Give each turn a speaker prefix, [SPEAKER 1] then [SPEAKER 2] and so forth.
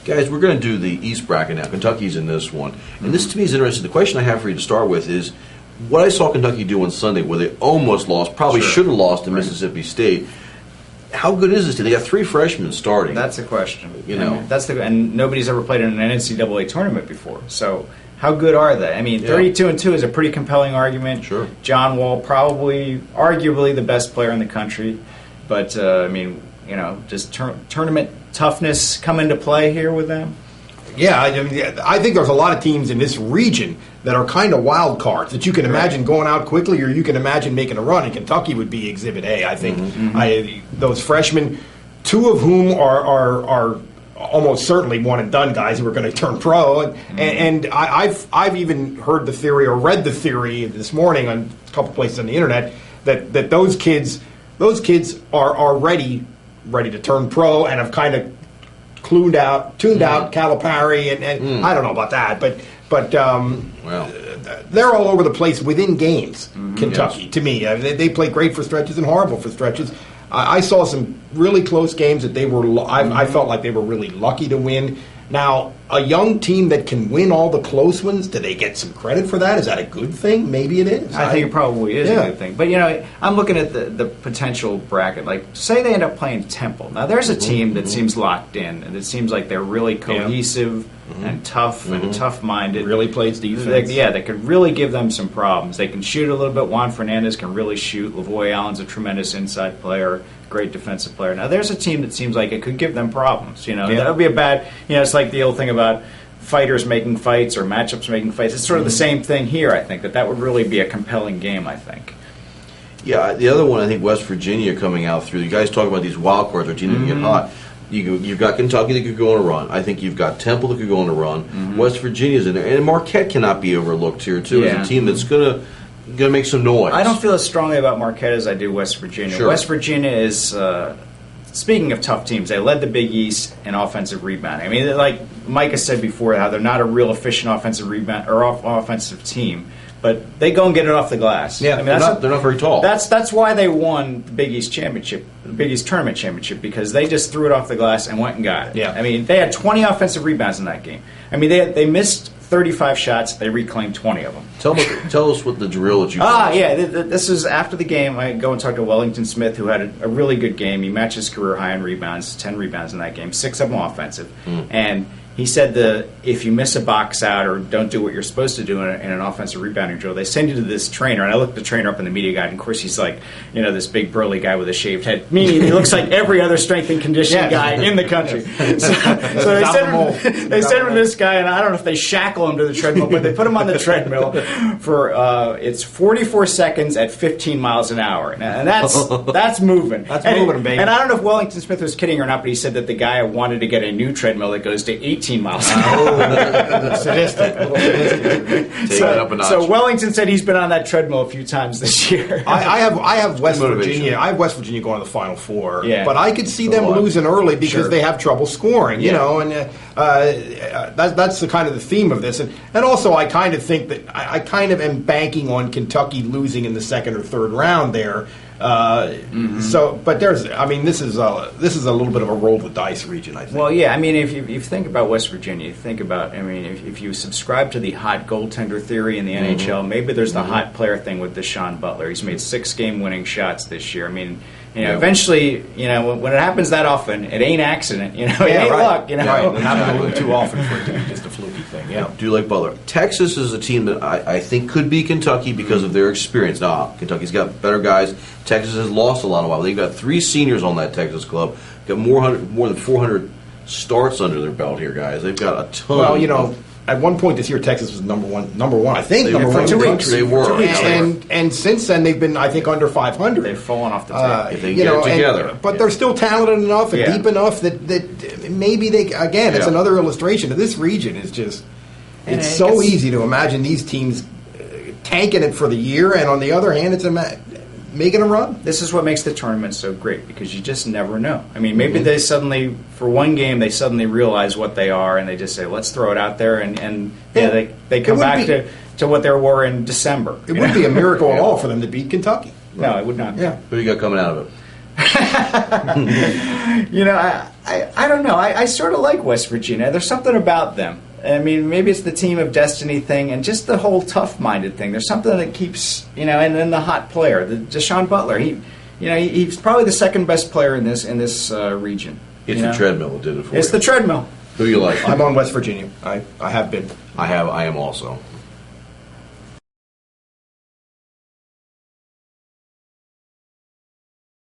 [SPEAKER 1] Guys, we're going to do the East bracket now. Kentucky's in this one. And this, to me, is interesting. The question I have for you to start with is, what I saw Kentucky do on Sunday, where they almost lost, probably should have lost to Mississippi State. How good is this team? They got 3 freshmen starting.
[SPEAKER 2] That's the question.
[SPEAKER 1] You know,
[SPEAKER 2] and nobody's ever played in an NCAA tournament before. So how good are they? I mean, 32-2 is a pretty compelling argument.
[SPEAKER 1] Sure.
[SPEAKER 2] John Wall, probably, arguably the best player in the country. But, I mean, you know, does tournament toughness come into play here with them?
[SPEAKER 3] Yeah, I think there's a lot of teams in this region that are kind of wild cards that you can imagine going out quickly, or you can imagine making a run. And Kentucky would be Exhibit A, I think. Those freshmen, 2 of whom are almost certainly one and done guys who are going to turn pro. And I've even heard the theory or read the theory this morning on a couple places on the internet that those kids are ready to turn pro and have kind of tuned out Calipari and I don't know about that, but they're all over the place within games. Kentucky, to me, they play great for stretches and horrible for stretches. I saw some really close games that they were. I felt like they were really lucky to win. Now, a young team that can win all the close ones, do they get some credit for that? Is that a good thing? Maybe it is.
[SPEAKER 2] I think it probably is a good thing. But, you know, I'm looking at the potential bracket. Like, say they end up playing Temple. Now, there's a team that seems locked in, and it seems like they're really cohesive and tough and tough-minded.
[SPEAKER 3] Really plays defense.
[SPEAKER 2] That could really give them some problems. They can shoot a little bit. Juan Fernandez can really shoot. Lavoy Allen's a tremendous inside player. Great defensive player. Now, there's a team that seems like it could give them problems. You know, that would be a bad. You know, it's like the old thing about fighters making fights or matchups making fights. It's sort of the same thing here. I think that would really be a compelling game. I think.
[SPEAKER 1] Yeah, the other one, I think West Virginia coming out through. You guys talk about these wild cards or teams that get hot. You've got Kentucky that could go on a run. I think you've got Temple that could go on a run. West Virginia's in there, and Marquette cannot be overlooked here too as a team that's gonna make some noise.
[SPEAKER 2] I don't feel as strongly about Marquette as I do West Virginia.
[SPEAKER 1] Sure.
[SPEAKER 2] West Virginia is, speaking of tough teams, they led the Big East in offensive rebounding. I mean, like Micah said before, how they're not a real efficient offensive rebound or offensive team, but they go and get it off the glass.
[SPEAKER 1] Yeah, I mean, they're not very tall.
[SPEAKER 2] That's why they won the Big East championship, the Big East tournament championship, because they just threw it off the glass and went and got it.
[SPEAKER 3] Yeah.
[SPEAKER 2] I mean, they had 20 offensive rebounds in that game. I mean, they missed 35 shots. They reclaimed 20 of them.
[SPEAKER 1] Tell us what the drill that you.
[SPEAKER 2] This is after the game. I go and talk to Wellington Smith, who had a really good game. He matched his career high in rebounds, 10 rebounds in that game, 6 of them offensive, and he said if you miss a box out or don't do what you're supposed to do in an offensive rebounding drill, they send you to this trainer. And I looked the trainer up in the media guide, and of course he's like, you know, this big burly guy with a shaved head. Meaning he looks like every other strength and conditioning guy in the country. So they send him to this guy, and I don't know if they shackle him to the treadmill, but they put him on the treadmill for it's 44 seconds at 15 miles an hour, and that's moving.
[SPEAKER 3] That's moving, baby.
[SPEAKER 2] And I don't know if Wellington Smith was kidding or not, but he said that the guy wanted to get a new treadmill that goes to 18 miles an hour.
[SPEAKER 3] Sadistic.
[SPEAKER 2] So Wellington said he's been on that treadmill a few times this year.
[SPEAKER 3] I have West Virginia. I have West Virginia going to the Final Four, but I could see them losing early because they have trouble scoring. You know, and that's the kind of the theme of this. And also, I kind of think that I kind of am banking on Kentucky losing in the second or third round there. So, but this is a little bit of a roll the dice region, I think.
[SPEAKER 2] Well, yeah, I mean, if you think about West Virginia, if you subscribe to the hot goaltender theory in the NHL, maybe there's the hot player thing with Deshaun Butler. He's made 6 game-winning shots this year. I mean, you know, eventually, you know, when it happens that often, it ain't accident. You know, it ain't luck. You know,
[SPEAKER 3] right. It happens a little too often for it to be just a fluky thing. Yeah,
[SPEAKER 1] do you like Butler? Texas is a team that I think could be Kentucky because of their experience. Now, Kentucky's got better guys. Texas has lost a lot of while. They've got 3 seniors on that Texas club. Got more than 400 starts under their belt here, guys. They've got a ton.
[SPEAKER 3] Well, you know, at one point this year, Texas was number one. I think number one in the country.
[SPEAKER 1] They were,
[SPEAKER 3] and since then they've been, I think, under 500.
[SPEAKER 2] They've fallen off the top.
[SPEAKER 1] If they get it together,
[SPEAKER 3] but they're still talented enough and deep enough that maybe they. Again, it's another illustration of this region. Is just it's so easy to imagine these teams tanking it for the year, and on the other hand, it's making a run.
[SPEAKER 2] This is what makes the tournament so great, because you just never know. I mean, maybe they suddenly, for one game, they suddenly realize what they are, and they just say, let's throw it out there, and they come back to what they were in December.
[SPEAKER 3] It wouldn't be a miracle at all for them to beat Kentucky.
[SPEAKER 2] No, it would not.
[SPEAKER 3] Yeah.
[SPEAKER 1] Who do you got coming out of it?
[SPEAKER 2] You know, I don't know. I sort of like West Virginia. There's something about them. I mean, maybe it's the team of destiny thing and just the whole tough-minded thing. There's something that keeps, you know, and then the hot player, the Deshaun Butler. He's probably the second best player in this region.
[SPEAKER 1] It's the treadmill that did it for you.
[SPEAKER 2] It's the treadmill.
[SPEAKER 1] Who you like?
[SPEAKER 3] I'm on West Virginia. I have been.
[SPEAKER 1] I am also.